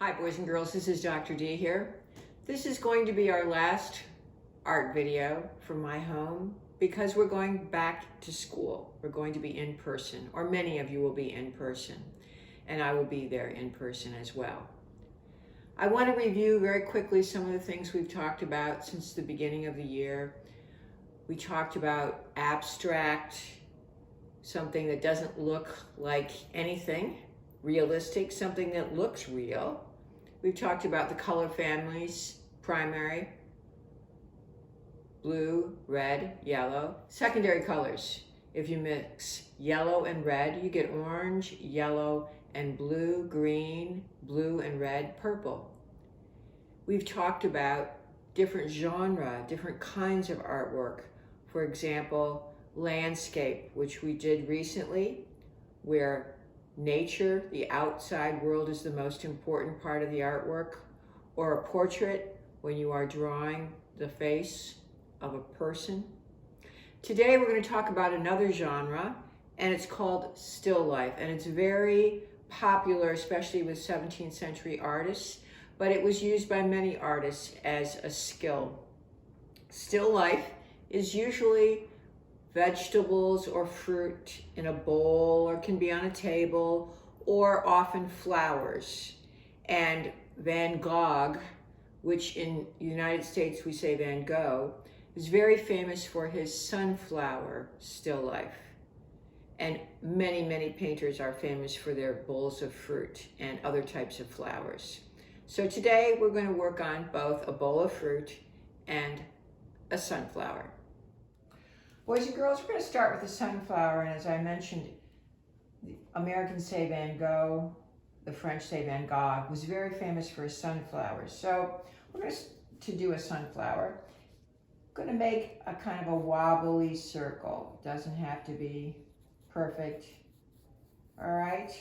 Hi boys and girls, this is Dr. D here. This is going to be our last art video from my home because we're going back to school. We're going to be in person, or many of you will be in person, and I will be there in person as well. I want to review very quickly some of the things we've talked about since the beginning of the year. We talked about abstract, something that doesn't look like anything, realistic, something that looks real. We've talked about the color families, primary, blue, red, yellow. Secondary colors, if you mix yellow and red, you get orange, yellow, and blue, green, blue and red, purple. We've talked about different genre, different kinds of artwork. For example, landscape, which we did recently, where nature, the outside world, is the most important part of the artwork, or a portrait when you are drawing the face of a person. Today we're going to talk about another genre, and it's called still life, and it's very popular, especially with 17th century artists, but it was used by many artists as a skill. Still life is usually vegetables or fruit in a bowl, or can be on a table, or often flowers. And Van Gogh, which in the United States we say Van Gogh, is very famous for his sunflower still life. And many, many painters are famous for their bowls of fruit and other types of flowers. So today we're going to work on both a bowl of fruit and a sunflower. Boys and girls, we're going to start with the sunflower, and as I mentioned, the Americans say Van Gogh, the French say Van Gogh, was very famous for his sunflowers. So we're going to do a sunflower. I'm going to make a kind of a wobbly circle. Doesn't have to be perfect. All right.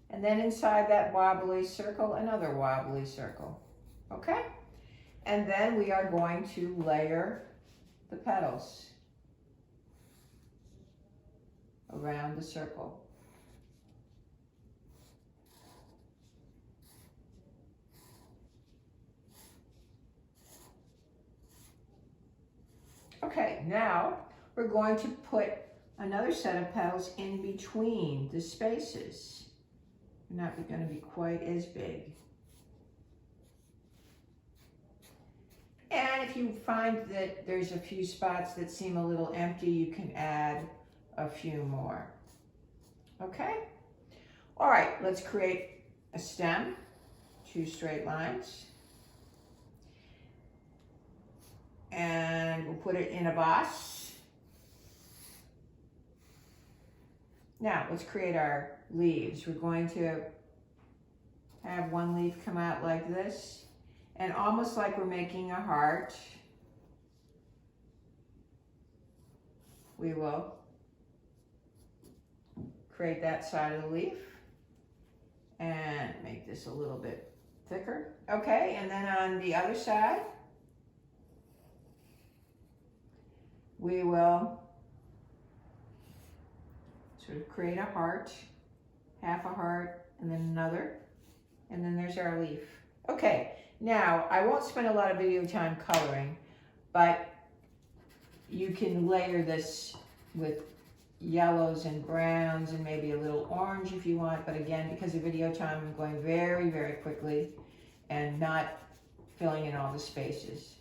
And then inside that wobbly circle, another wobbly circle. Okay? And then we are going to layer the petals around the circle. Okay, now we're going to put another set of petals in between the spaces. They're not going to be quite as big. And if you find that there's a few spots that seem a little empty, you can add a few more. Okay? All right, let's create a stem, 2 straight lines. And we'll put it in a vase. Now, let's create our leaves. We're going to have one leaf come out like this, and almost like we're making a heart, we will create that side of the leaf and make this a little bit thicker. Okay, and then on the other side, we will sort of create a heart, half a heart, and then another, and then there's our leaf. Okay, now I won't spend a lot of video time coloring, but you can layer this with yellows and browns and maybe a little orange if you want, but again, because of video time, I'm going very, very quickly and not filling in all the spaces.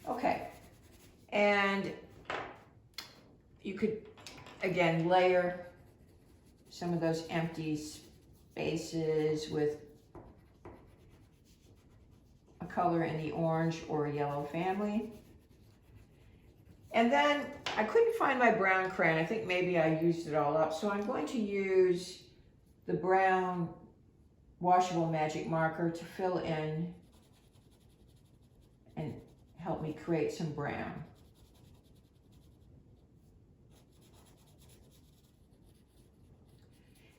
Okay, and you could, again, layer some of those empty spaces with a color in the orange or yellow family. And then I couldn't find my brown crayon. I think maybe I used it all up. So I'm going to use the brown washable magic marker to fill in and help me create some brown.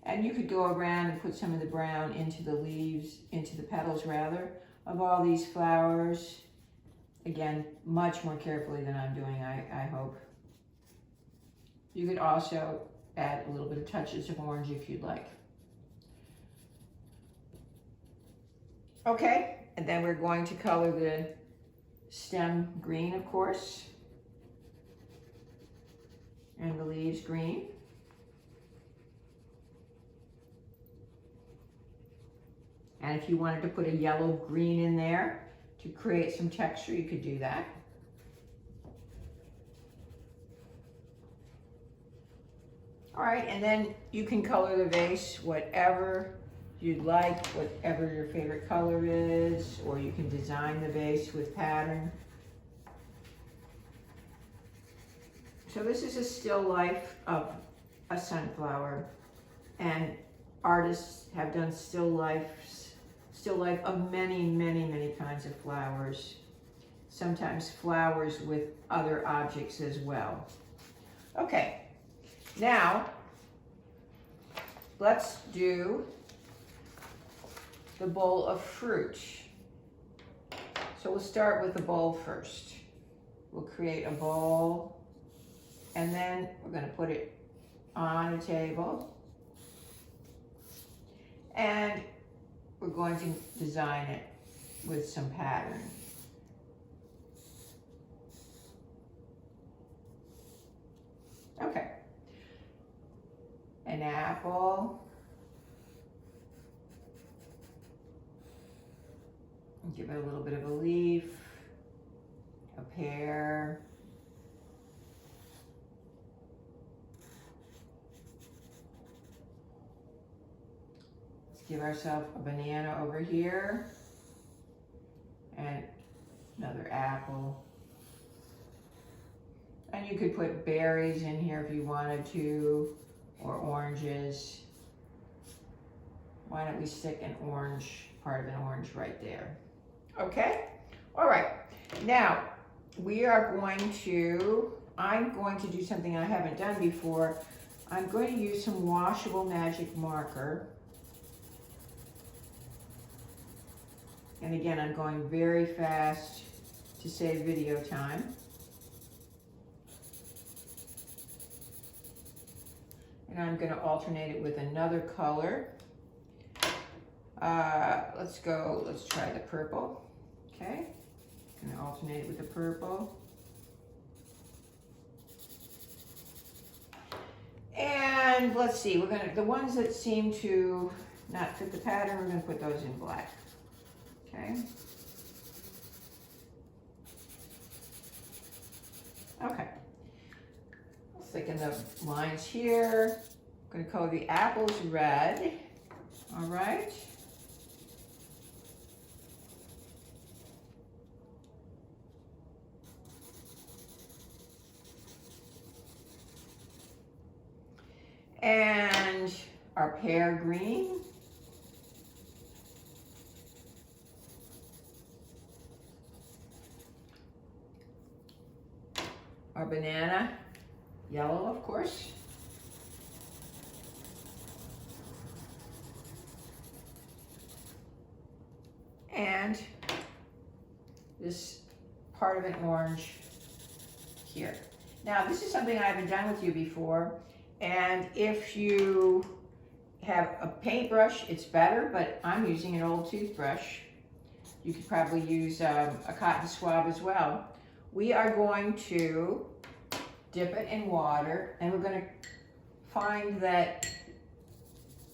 And you could go around and put some of the brown into the leaves, into the petals rather, of all these flowers. Again, much more carefully than I'm doing, I hope. You could also add a little bit of touches of orange if you'd like. Okay, and then we're going to color the stem green, of course, and the leaves green. And if you wanted to put a yellow green in there to create some texture, you could do that. All right, and then you can color the vase whatever you'd like, whatever your favorite color is, or you can design the vase with pattern. So this is a still life of a sunflower, and artists have done still life of many, many, many kinds of flowers. Sometimes flowers with other objects as well. Okay, now let's do the bowl of fruit. So we'll start with the bowl first. We'll create a bowl, and then we're going to put it on a table, and we're going to design it with some pattern. Okay, an apple. Give it a little bit of a leaf, a pear, let's give ourselves a banana over here, and another apple. And you could put berries in here if you wanted to, or oranges. Why don't we stick an orange, part of an orange right there? Okay, all right. Now, I'm going to do something I haven't done before. I'm going to use some washable magic marker. And again, I'm going very fast to save video time. And I'm going to alternate it with another color. Let's try the purple. Okay, I'm going to alternate it with the purple. And let's see, the ones that seem to not fit the pattern, we're going to put those in black. Okay. Okay. I'll thicken the lines here. I'm going to color the apples red. All right. And our pear green. Our banana yellow, of course. And this part of an orange here. Now, this is something I haven't done with you before. And if you have a paintbrush, it's better, but I'm using an old toothbrush. You could probably use a cotton swab as well. We are going to dip it in water, and we're going to find that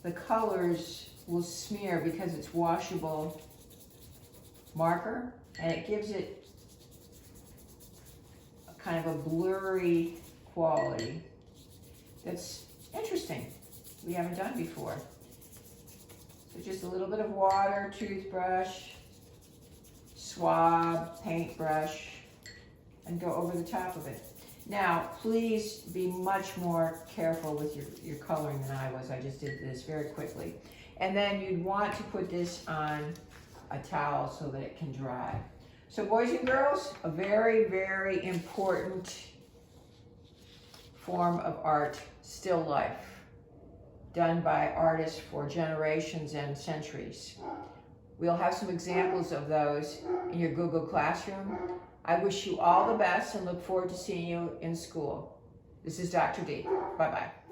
the colors will smear because it's washable marker, and it gives it a kind of a blurry quality. That's interesting. We haven't done before. So just a little bit of water, toothbrush, swab, paintbrush, and go over the top of it. Now, please be much more careful with your coloring than I was. I just did this very quickly. And then you'd want to put this on a towel so that it can dry. So boys and girls, a very, very important form of art, still life, done by artists for generations and centuries. We'll have some examples of those in your Google Classroom. I wish you all the best and look forward to seeing you in school. This is Dr. D. Bye-bye.